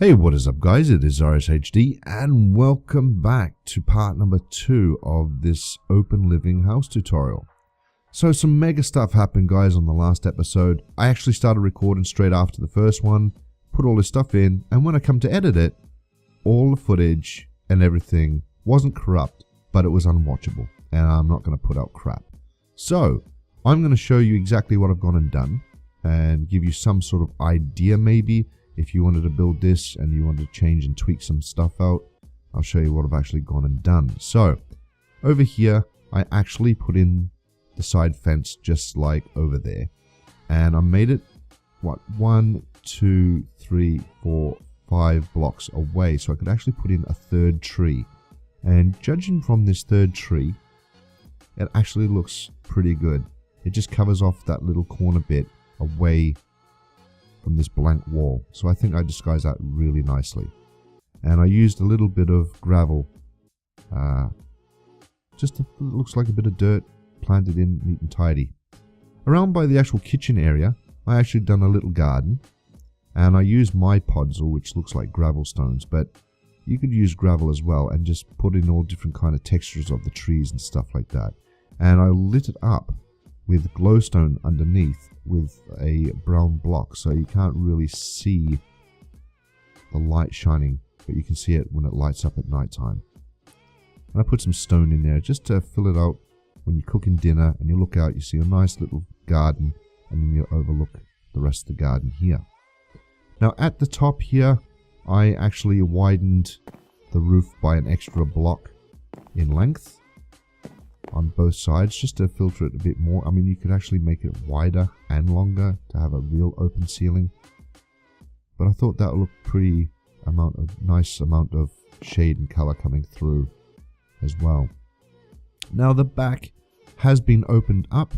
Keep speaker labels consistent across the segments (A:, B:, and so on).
A: Hey, what is up guys, it is RSHD and welcome back to part number 2 of this open living house tutorial. So some mega stuff happened guys on the last episode. I actually started recording straight after the first one, put all this stuff in, and when I come to edit it, all the footage and everything wasn't corrupt, but it was unwatchable, and I'm not going to put out crap. So I'm going to show you exactly what I've gone and done and give you some sort of idea maybe. If you wanted to build this and you wanted to change and tweak some stuff out, I'll show you what I've actually gone and done. So over here, I actually put in the side fence just like over there. And I made it, 1, 2, 3, 4, 5 blocks away. So I could actually put in a third tree. And judging from this third tree, it actually looks pretty good. It just covers off that little corner bit away from this blank wall. So I think I disguised that really nicely. And I used a little bit of gravel. It looks like a bit of dirt planted in neat and tidy. Around by the actual kitchen area, I actually done a little garden. And I used my podzol, which looks like gravel stones. But you could use gravel as well and just put in all different kind of textures of the trees and stuff like that. And I lit it up with glowstone underneath with a brown block, so you can't really see the light shining, but you can see it when it lights up at night time. And I put some stone in there just to fill it out when you're cooking dinner and you look out, you see a nice little garden, and then you overlook the rest of the garden here. Now at the top here, I actually widened the roof by an extra block in length on both sides just to filter it a bit more. I mean, you could actually make it wider and longer to have a real open ceiling, but I thought that would look pretty nice amount of shade and color coming through as well. Now the back has been opened up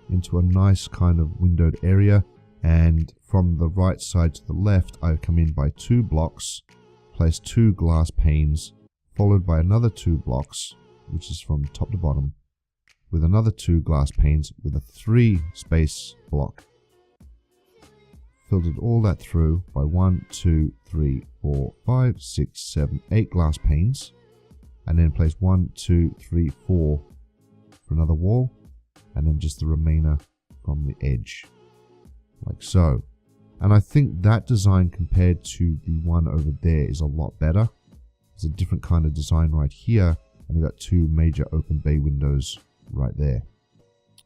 A: into a nice kind of windowed area, and from the right side to the left I come in by 2 blocks, place 2 glass panes, followed by another 2 blocks, which is from top to bottom, with another 2 glass panes with a 3 space block. Filtered all that through by 1, 2, 3, 4, 5, 6, 7, 8 glass panes, and then place 1, 2, 3, 4 for another wall, and then just the remainder from the edge, like so. And I think that design compared to the one over there is a lot better. It's a different kind of design right here. And you've got 2 major open bay windows right there.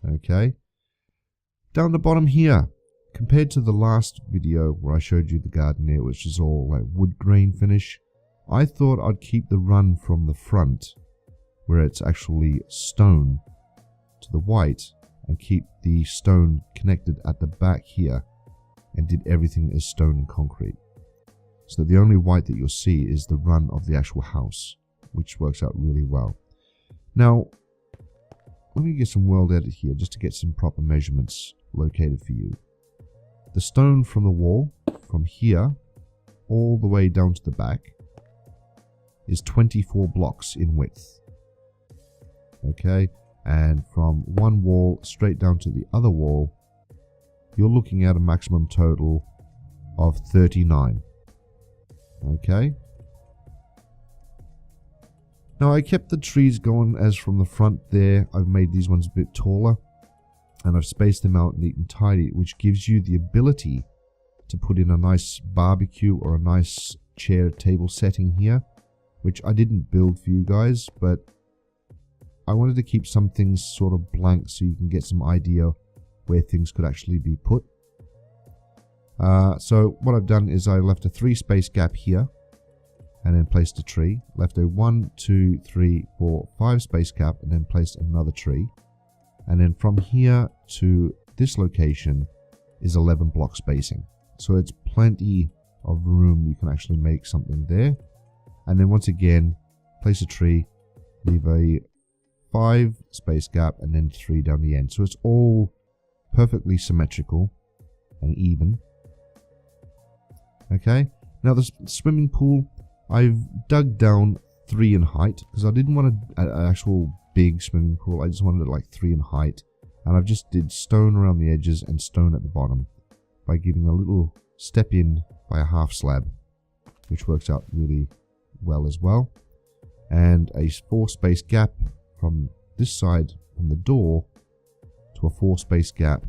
A: Okay. Down the bottom here, compared to the last video where I showed you the garden there, which is all like wood grain finish, I thought I'd keep the run from the front, where it's actually stone, to the white, and keep the stone connected at the back here, and did everything as stone and concrete. So the only white that you'll see is the run of the actual house, which works out really well. Now, let me get some world edit here just to get some proper measurements located for you. The stone from the wall, from here, all the way down to the back, is 24 blocks in width. Okay, and from one wall straight down to the other wall, you're looking at a maximum total of 39. Okay. Now I kept the trees going as from the front there. I've made these ones a bit taller and I've spaced them out neat and tidy, which gives you the ability to put in a nice barbecue or a nice chair table setting here, which I didn't build for you guys, but I wanted to keep some things sort of blank so you can get some idea where things could actually be put. So what I've done is I left a 3 space gap here, and then placed a tree, left a 1, 2, 3, 4, 5 space gap, and then placed another tree. And then from here to this location is 11 block spacing. So it's plenty of room, you can actually make something there. And then once again, place a tree, leave a 5 space gap, and then 3 down the end. So it's all perfectly symmetrical and even. Okay, now the swimming pool, I've dug down 3 in height because I didn't want an actual big swimming pool. I just wanted it like 3 in height, and I've just did stone around the edges and stone at the bottom by giving a little step in by a half slab. which works out really well as well. And a 4-space gap from this side, from the door, to a 4-space gap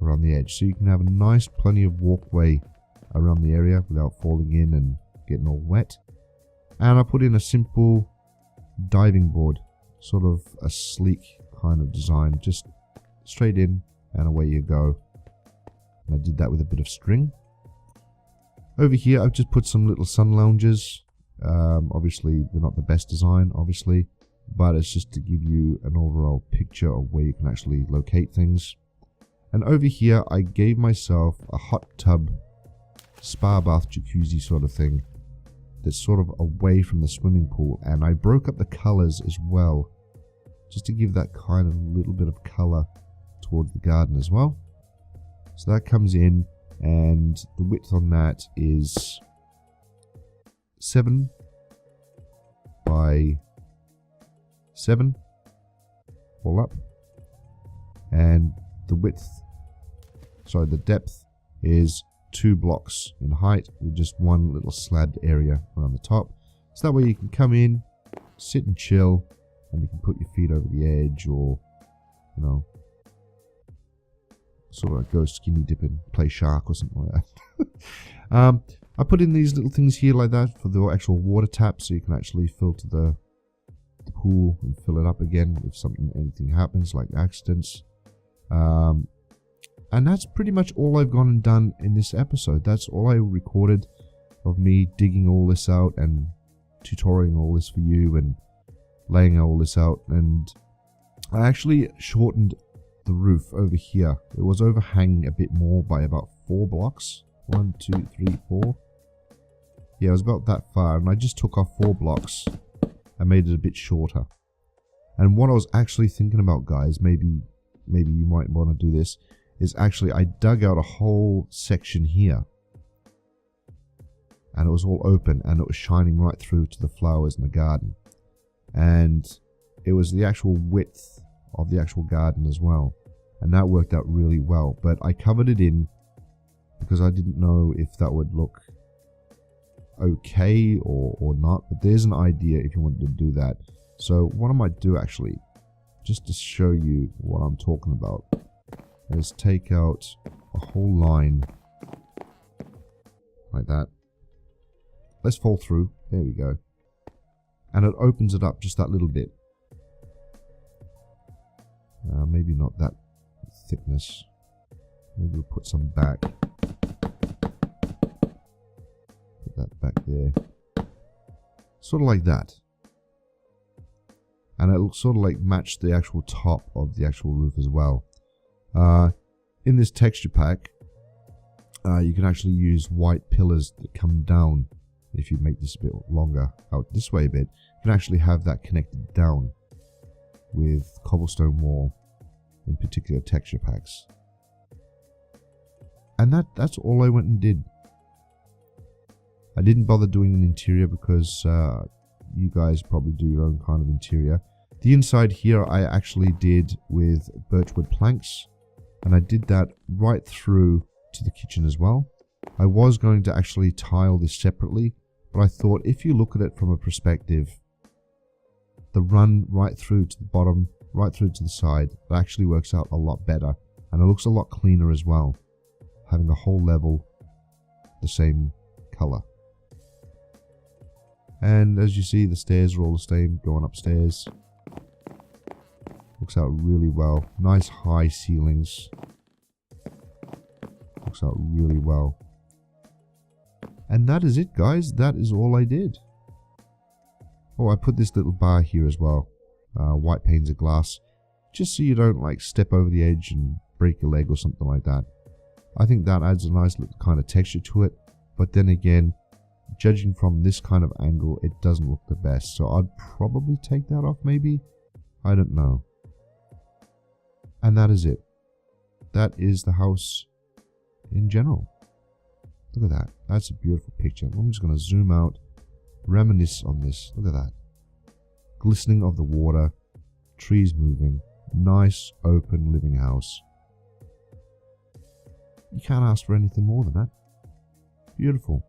A: around the edge. So you can have a nice, plenty of walkway around the area without falling in and getting all wet. And I put in a simple diving board, sort of a sleek kind of design, just straight in and away you go. And I did that with a bit of string. Over here I've just put some little sun lounges. Obviously they're not the best design, obviously, but it's just to give you an overall picture of where you can actually locate things. And over here I gave myself a hot tub, spa bath, jacuzzi sort of thing that's sort of away from the swimming pool, and I broke up the colors as well, just to give that kind of little bit of color towards the garden as well. So that comes in, and the width on that is 7 by 7 all up, and the depth is 2 blocks in height with just one little slabbed area around the top. So that way you can come in, sit and chill, and you can put your feet over the edge, or, you know, sort of go skinny dip and play shark or something like that. I put in these little things here like that for the actual water tap, so you can actually filter the pool and fill it up again if anything happens, like accidents. And that's pretty much all I've gone and done in this episode. That's all I recorded of me digging all this out and tutorialing all this for you and laying all this out. And I actually shortened the roof over here. It was overhanging a bit more by about 4 blocks. 1, 2, 3, 4. Yeah, it was about that far, and I just took off 4 blocks and made it a bit shorter. And what I was actually thinking about, guys, maybe you might want to do this, is actually I dug out a whole section here, and it was all open, and it was shining right through to the flowers in the garden, and it was the actual width of the actual garden as well, and that worked out really well. But I covered it in because I didn't know if that would look okay or not, but there's an idea if you wanted to do that. So what I might do, actually, just to show you what I'm talking about, is take out a whole line like that. Let's fall through. There we go. And it opens it up just that little bit. Maybe not that thickness. Maybe we'll put some back. Put that back there. Sort of like that. And it'll sort of like match the actual top of the actual roof as well. In this texture pack, you can actually use white pillars that come down. If you make this a bit longer, out this way a bit, you can actually have that connected down with cobblestone wall in particular texture packs. And that's all I went and did. I didn't bother doing an interior because you guys probably do your own kind of interior. The inside here I actually did with birchwood planks, and I did that right through to the kitchen as well. I was going to actually tile this separately, but I thought if you look at it from a perspective, the run right through to the bottom, right through to the side, it actually works out a lot better, and it looks a lot cleaner as well, having a whole level the same color. And as you see, the stairs are all the same going upstairs. Looks out really well. Nice high ceilings. Looks out really well. And that is it, guys. That is all I did. Oh, I put this little bar here as well. White panes of glass. Just so you don't like step over the edge and break your leg or something like that. I think that adds a nice little kind of texture to it. But then again, judging from this kind of angle, it doesn't look the best. So I'd probably take that off maybe. I don't know. And that is it. That is the house in general. Look at that. That's a beautiful picture. I'm just going to zoom out, reminisce on this. Look at that. Glistening of the water, trees moving, nice open living house. You can't ask for anything more than that. Beautiful.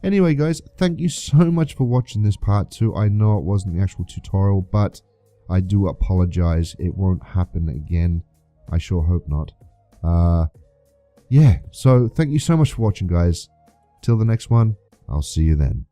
A: Anyway, guys, thank you so much for watching this part 2. I know it wasn't the actual tutorial, but I do apologize. It won't happen again. I sure hope not. Yeah, so thank you so much for watching, guys. Till the next one, I'll see you then.